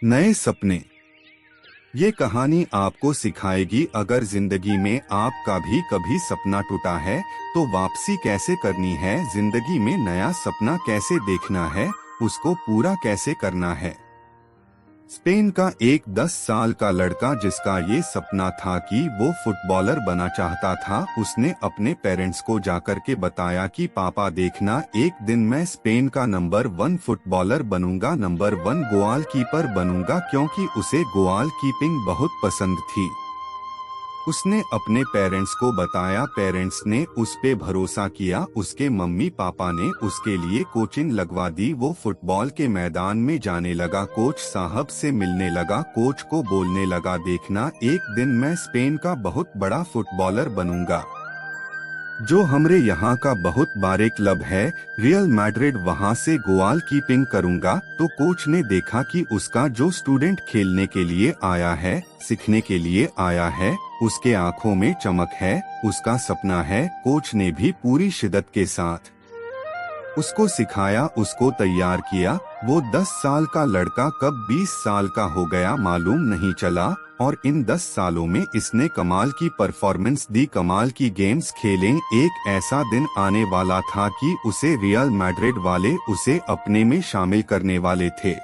नए सपने। ये कहानी आपको सिखाएगी अगर जिंदगी में आपका भी कभी सपना टूटा है तो वापसी कैसे करनी है, जिंदगी में नया सपना कैसे देखना है, उसको पूरा कैसे करना है। स्पेन का एक 10 साल का लड़का जिसका ये सपना था कि वो फुटबॉलर बना चाहता था, उसने अपने पेरेंट्स को जाकर के बताया कि पापा देखना, एक दिन मैं स्पेन का नंबर 1 फुटबॉलर बनूंगा, नंबर 1 गोल कीपर बनूंगा, क्योंकि उसे गोल कीपिंग बहुत पसंद थी। उसने अपने पेरेंट्स को बताया, पेरेंट्स ने उस पे भरोसा किया, उसके मम्मी पापा ने उसके लिए कोचिंग लगवा दी। वो फुटबॉल के मैदान में जाने लगा, कोच साहब से मिलने लगा, कोच को बोलने लगा, देखना एक दिन मैं स्पेन का बहुत बड़ा फुटबॉलर बनूंगा, जो हमरे यहाँ का बहुत बड़े क्लब है रियल मैड्रिड, वहाँ से गोल कीपिंग करूंगा। तो कोच ने देखा कि उसका जो स्टूडेंट खेलने के लिए आया है, सीखने के लिए आया है, उसके आंखों में चमक है, उसका सपना है। कोच ने भी पूरी शिद्दत के साथ उसको सिखाया, उसको तैयार किया। वो 10 साल का लड़का कब 20 साल का हो गया मालूम नहीं चला, और इन 10 सालों में इसने कमाल की परफॉर्मेंस दी, कमाल की गेम्स खेले। एक ऐसा दिन आने वाला था कि उसे रियल मैड्रिड वाले उसे अपने में शामिल करने वाले थे,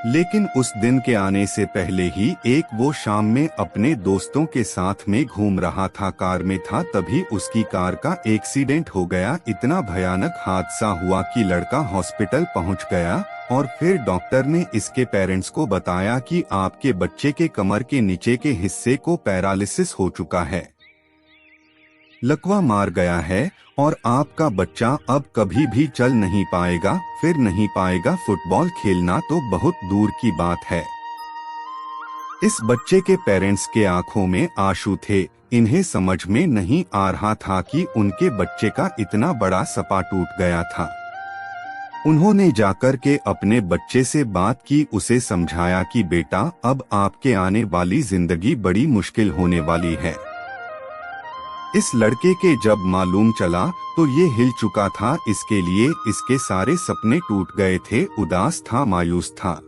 लेकिन उस दिन के आने से पहले ही एक वो शाम में अपने दोस्तों के साथ में घूम रहा था, कार में था, तभी उसकी कार का एक्सीडेंट हो गया। इतना भयानक हादसा हुआ कि लड़का हॉस्पिटल पहुंच गया, और फिर डॉक्टर ने इसके पेरेंट्स को बताया कि आपके बच्चे के कमर के नीचे के हिस्से को पैरालिसिस हो चुका है, लकवा मार गया है, और आपका बच्चा अब कभी भी चल नहीं पाएगा, फिर नहीं पाएगा फुटबॉल खेलना तो बहुत दूर की बात है। इस बच्चे के पेरेंट्स के आंखों में आंसू थे, इन्हें समझ में नहीं आ रहा था कि उनके बच्चे का इतना बड़ा सपना टूट गया था। उन्होंने जाकर के अपने बच्चे से बात की, उसे समझाया कि बेटा अब आपके आने वाली जिंदगी बड़ी मुश्किल होने वाली है। इस लड़के के जब मालूम चला तो ये हिल चुका था, इसके लिए इसके सारे सपने टूट गए थे, उदास था, मायूस था,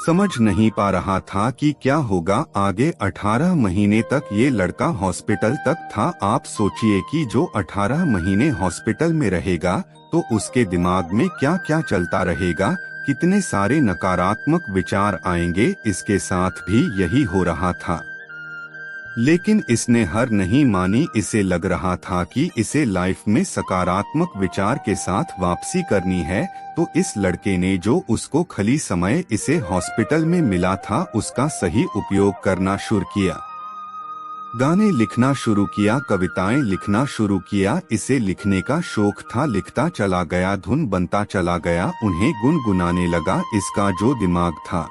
समझ नहीं पा रहा था कि क्या होगा आगे। 18 महीने तक ये लड़का हॉस्पिटल तक था। आप सोचिए कि जो 18 महीने हॉस्पिटल में रहेगा तो उसके दिमाग में क्या क्या चलता रहेगा, कितने सारे नकारात्मक विचार आएंगे। इसके साथ भी यही हो रहा था, लेकिन इसने हार नहीं मानी। इसे लग रहा था कि इसे लाइफ में सकारात्मक विचार के साथ वापसी करनी है। तो इस लड़के ने जो उसको खाली समय इसे हॉस्पिटल में मिला था उसका सही उपयोग करना शुरू किया। गाने लिखना शुरू किया, कविताएं लिखना शुरू किया। इसे लिखने का शौक था, लिखता चला गया, धुन बनता चला गया, उन्हें गुनगुनाने लगा। इसका जो दिमाग था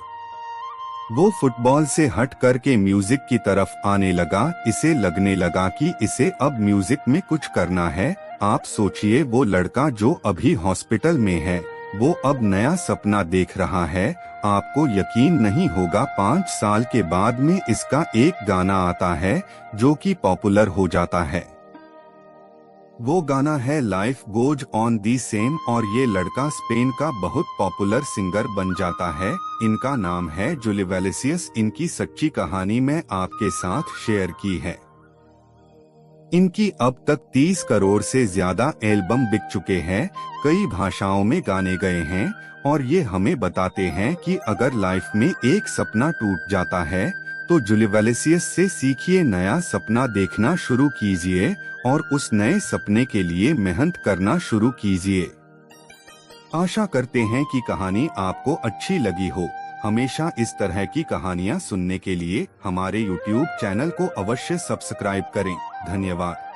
वो फुटबॉल से हट करके म्यूजिक की तरफ आने लगा। इसे लगने लगा कि इसे अब म्यूजिक में कुछ करना है। आप सोचिए, वो लड़का जो अभी हॉस्पिटल में है वो अब नया सपना देख रहा है। आपको यकीन नहीं होगा, 5 साल के बाद में इसका एक गाना आता है जो कि पॉपुलर हो जाता है। वो गाना है life goes on the same, और ये लड़का स्पेन का बहुत पॉपुलर सिंगर बन जाता है। इनका नाम है जुली वेलेसियस। इनकी सच्ची कहानी मैं आपके साथ शेयर की है। इनकी अब तक 30 करोड़ से ज्यादा एल्बम बिक चुके हैं, कई भाषाओं में गाने गए हैं, और ये हमें बताते हैं कि अगर लाइफ में एक सपना टूट जाता है तो जुली वेलेसियस से सीखिए, नया सपना देखना शुरू कीजिए और उस नए सपने के लिए मेहनत करना शुरू कीजिए। आशा करते हैं कि कहानी आपको अच्छी लगी हो। हमेशा इस तरह की कहानियाँ सुनने के लिए हमारे YouTube चैनल को अवश्य सब्सक्राइब करें। धन्यवाद।